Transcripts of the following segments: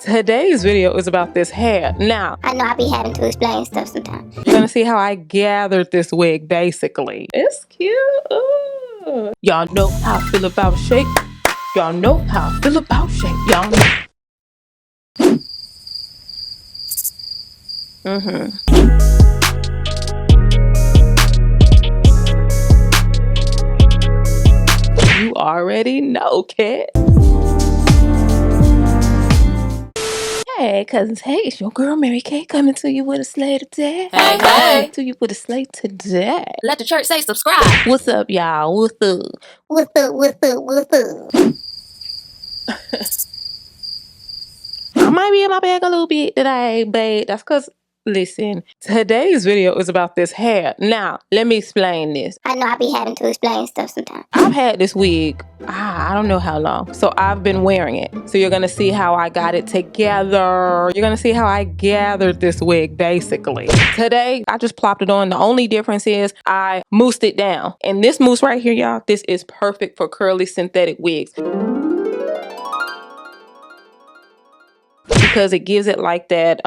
Today's video is about this hair. Now, I know I be having to explain stuff sometimes. you're gonna see how I gathered this wig, basically. It's cute. Ooh. Y'all know how I feel about shape. Y'all know how I feel about shape. Y'all know. You already know, kid. Hey, cousins. Hey, it's your girl Mary Kay coming to you with a slate today. Hey, hey. To you with a slate today. Let the church say subscribe. What's up, y'all? What's up? What's up, what's up, what's up? I might be in my bag a little bit today, but that's because, listen, today's video is about this hair. Now, let me explain this. I know I be having to explain stuff sometimes. I've had this wig, I don't know how long, so I've been wearing it. So you're gonna see how I got it together. You're gonna see how I gathered this wig, basically. Today, I just plopped it on. The only difference is I moussed it down. And this mousse right here, y'all, this is perfect for curly synthetic wigs. Because it gives it like that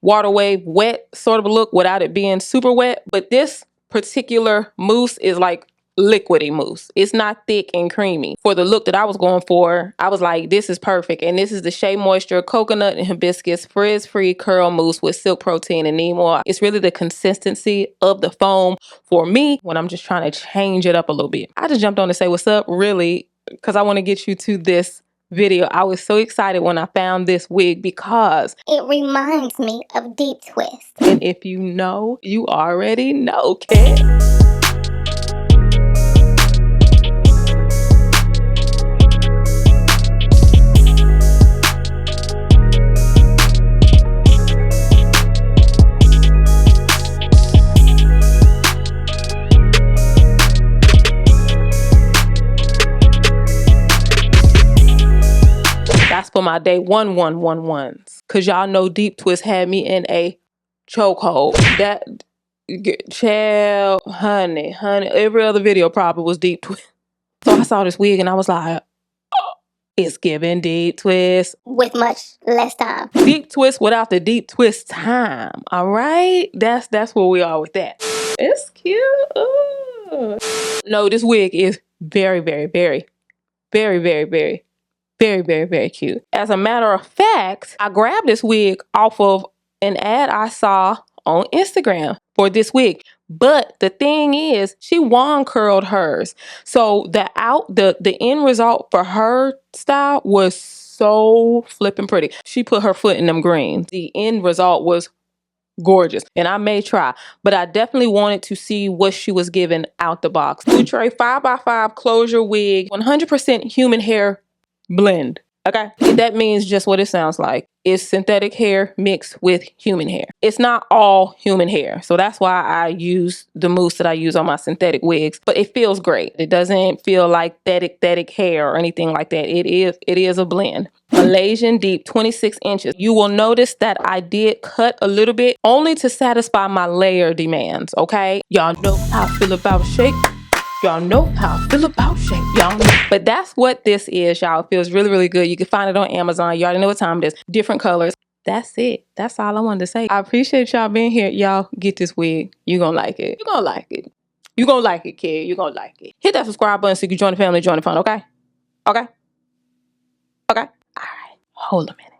water wave wet sort of a look without it being super wet. But this particular mousse is like liquidy mousse. It's not thick and creamy. For the look that I was going for, I was like, this is perfect. And this is the Shea Moisture Coconut and Hibiscus Frizz-Free Curl Mousse with Silk Protein and neem oil. It's really the consistency of the foam for me when I'm just trying to change it up a little bit. I just jumped on to say what's up, really, because I want to get you to this video. I was so excited when I found this wig because it reminds me of Deep Twist. And if you know, you already know, kid. That's for my day 1111s. Cause y'all know Deep Twist had me in a chokehold. That child, honey, every other video probably was Deep Twist. So I saw this wig and I was like, oh, it's giving Deep Twist. With much less time. Deep Twist without the Deep Twist time. All right? That's where we are with that. It's cute. Ooh. No, this wig is very, very, very, very, very, very, very, very, very cute. As a matter of fact, I grabbed this wig off of an ad I saw on Instagram for this wig. But the thing is, she wand curled hers. So the end result for her style was so flipping pretty. She put her foot in them greens. The end result was gorgeous. And I may try, but I definitely wanted to see what she was giving out the box. Outre 5x5 closure wig, 100% human hair blend. Okay, that means just what it sounds like. It's synthetic hair mixed with human hair. It's not all human hair. So that's why I use the mousse that I use on my synthetic wigs, but it feels great. It doesn't feel like static hair or anything like that. It is a blend. Malaysian deep, 26 inches. You will notice that I did cut a little bit only to satisfy my layer demands, okay? Y'all know how I feel about shape. Y'all know how I feel about shape, y'all know. But that's what this is, y'all. It feels really, really good. You can find it on Amazon. You already know what time it is. Different colors. That's it. That's all I wanted to say. I appreciate y'all being here. Y'all get this wig. You gonna like it. You gonna like it. You gonna like it, kid. You gonna like it. Hit that subscribe button so you can join the family, join the fun, okay? Okay? Okay? All right. Hold a minute.